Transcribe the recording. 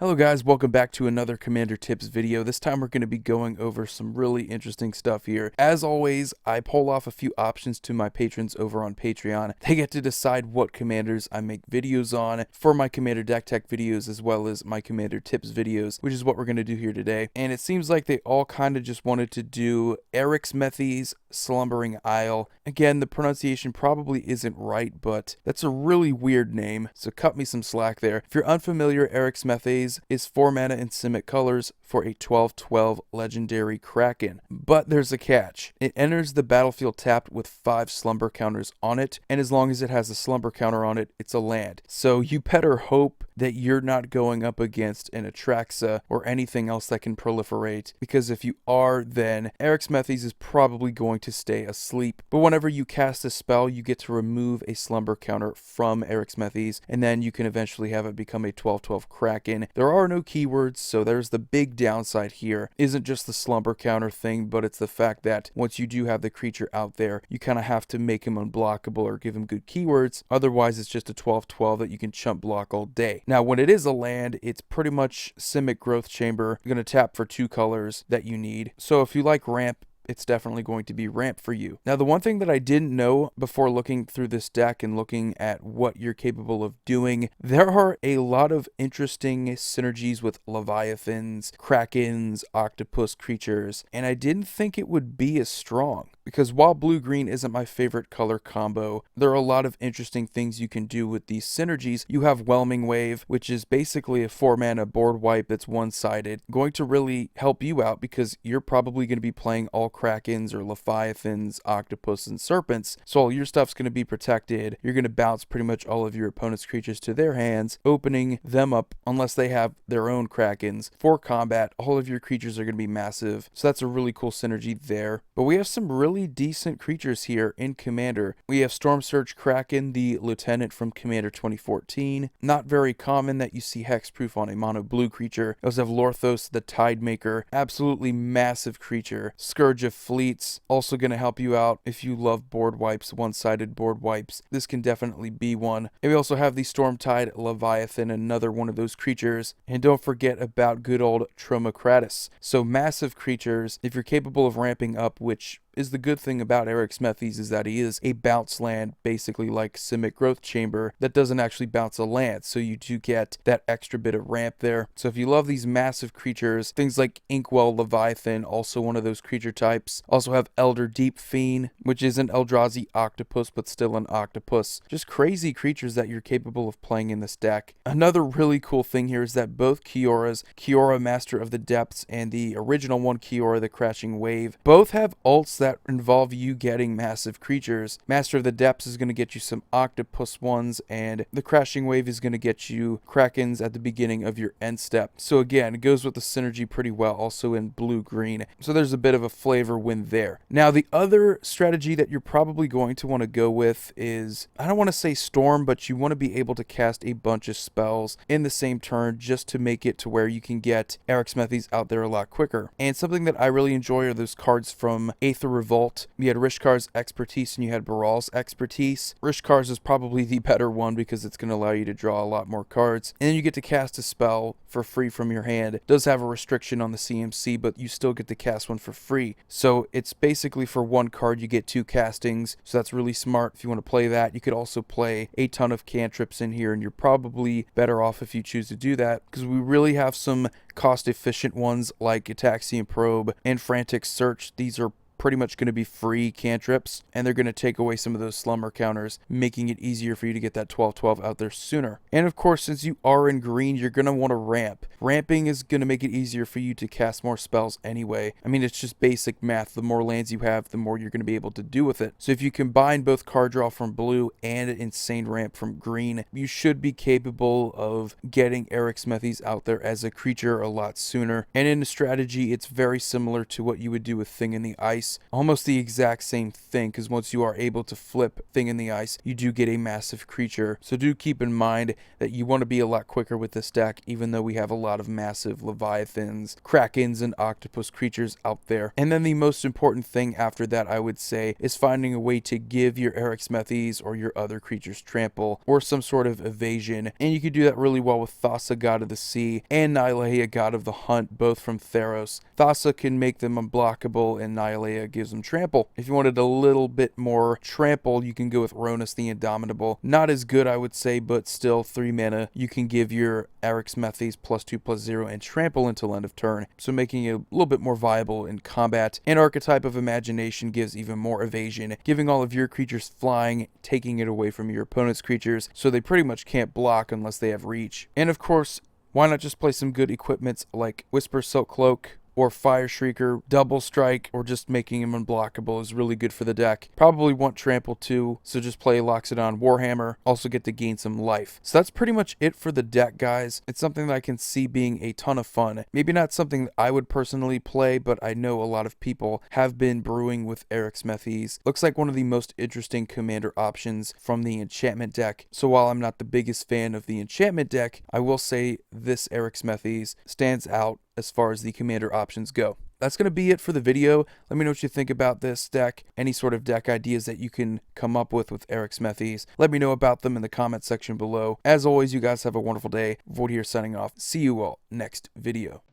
Hello guys, welcome back to another Commander Tips video. This time we're going to be going over some really interesting stuff here. As always, I pull off a few options to my patrons over on Patreon. They get to decide what commanders I make videos on for my Commander Deck Tech videos as well as my Commander Tips videos, which is what we're going to do here today. And it seems like they all kind of just wanted to do Arixmethes, Slumbering Isle. Again, the pronunciation probably isn't right, but that's a really weird name, so cut me some slack there. If you're unfamiliar, Arixmethes is 4 mana in Simic colors for a 12/12 legendary Kraken. But there's a catch. It enters the battlefield tapped with 5 slumber counters on it, and as long as it has a slumber counter on it, it's a land. So you better hope that you're not going up against an Atraxa or anything else that can proliferate, because if you are, then Arixmethes is probably going to stay asleep. But whenever you cast a spell, you get to remove a slumber counter from Arixmethes, and then you can eventually have it become a 12/12 Kraken. There are no keywords, so there's the big downside here. Isn't just the slumber counter thing, but it's the fact that once you do have the creature out there, you kind of have to make him unblockable or give him good keywords. Otherwise, it's just a 12/12 that you can chump block all day. Now, when it is a land, it's pretty much Simic Growth Chamber. You're going to tap for 2 colors that you need. So if you like ramp, it's definitely going to be ramp for you. Now, the one thing that I didn't know before looking through this deck and looking at what you're capable of doing, there are a lot of interesting synergies with Leviathans, Krakens, Octopus creatures, and I didn't think it would be as strong. Because while blue-green isn't my favorite color combo, there are a lot of interesting things you can do with these synergies. You have Whelming Wave, which is basically a 4-mana board wipe that's one-sided, going to really help you out because you're probably going to be playing all Krakens or Leviathans, Octopus, and Serpents, so all your stuff's going to be protected. You're going to bounce pretty much all of your opponent's creatures to their hands, opening them up unless they have their own Krakens. For combat, all of your creatures are going to be massive, so that's a really cool synergy there. But we have some really decent creatures here in Commander. We have Storm Surge Kraken, the Lieutenant from Commander 2014. Not very common that you see hexproof on a mono blue creature. We also have Lorthos, the Tidemaker, absolutely massive creature. Scourge of Fleets, also going to help you out if you love board wipes, one-sided board wipes. This can definitely be one. And we also have the Stormtide Leviathan, another one of those creatures. And don't forget about good old Tromocratus. So massive creatures. If you're capable of ramping up, which is the good thing about Arixmethes is that he is a bounce land, basically like Simic Growth Chamber, that doesn't actually bounce a land, so you do get that extra bit of ramp there. So if you love these massive creatures, things like Inkwell Leviathan, also one of those creature types. Also have Elder Deep Fiend, which is an Eldrazi octopus, but still an octopus. Just crazy creatures that you're capable of playing in this deck. Another really cool thing here is that both Kioras, Kiora Master of the Depths and the original one, Kiora the Crashing Wave, both have ults that involve you getting massive creatures. Master of the Depths is going to get you some octopus ones, and the Crashing Wave is going to get you Krakens at the beginning of your end step. So again, it goes with the synergy pretty well, also in blue-green. So there's a bit of a flavor win there. Now, the other strategy that you're probably going to want to go with is, I don't want to say Storm, but you want to be able to cast a bunch of spells in the same turn just to make it to where you can get Arixmethes out there a lot quicker. And something that I really enjoy are those cards from Aether Revolt. You had Rishkar's Expertise and you had Baral's Expertise. Rishkar's is probably the better one because it's going to allow you to draw a lot more cards. And then you get to cast a spell for free from your hand. It does have a restriction on the CMC, but you still get to cast one for free. So it's basically for 1 card you get 2 castings. So that's really smart if you want to play that. You could also play a ton of cantrips in here, and you're probably better off if you choose to do that because we really have some cost-efficient ones like Ataxian Probe and Frantic Search. These are pretty much going to be free cantrips, and they're going to take away some of those slumber counters, making it easier for you to get that 12/12 out there sooner. And of course, since you are in green, you're going to want to ramp. Ramping is going to make it easier for you to cast more spells anyway. I mean, it's just basic math. The more lands you have, the more you're going to be able to do with it. So if you combine both card draw from blue and an insane ramp from green, you should be capable of getting Arixmethes out there as a creature a lot sooner. And in the strategy, it's very similar to what you would do with Thing in the Ice. ice. Almost the exact same thing, because once you are able to flip Thing in the Ice, you do get a massive creature. So do keep in mind that you want to be a lot quicker with this deck, even though we have a lot of massive Leviathans, Krakens, and Octopus creatures out there. And then the most important thing after that, I would say, is finding a way to give your Arixmethes or your other creatures trample or some sort of evasion. And you can do that really well with Thassa, God of the Sea, and Nihilea, God of the Hunt, both from Theros. Thassa can make them unblockable, and Nihilea gives them trample. If you wanted a little bit more trample, you can go with Ronus the Indomitable. Not as good, I would say, but still 3 mana. You can give your Arixmethes +2/+0 and trample until end of turn, so making it a little bit more viable in combat. And Archetype of Imagination gives even more evasion, giving all of your creatures flying, taking it away from your opponent's creatures, so they pretty much can't block unless they have reach. And of course, why not just play some good equipments like Whisper Silk Cloak or Fire Shrieker? Double Strike, or just making him unblockable is really good for the deck. Probably want trample too, so just play Loxodon Warhammer, also get to gain some life. So that's pretty much it for the deck, guys. It's something that I can see being a ton of fun. Maybe not something that I would personally play, but I know a lot of people have been brewing with Arixmethes. Looks like one of the most interesting commander options from the enchantment deck. So while I'm not the biggest fan of the enchantment deck, I will say this Arixmethes stands out as far as the commander options go. That's going to be it for the video. Let me know what you think about this deck, any sort of deck ideas that you can come up with Arixmethes. Let me know about them in the comment section below. As always, you guys have a wonderful day. Void here signing off. See you all next video.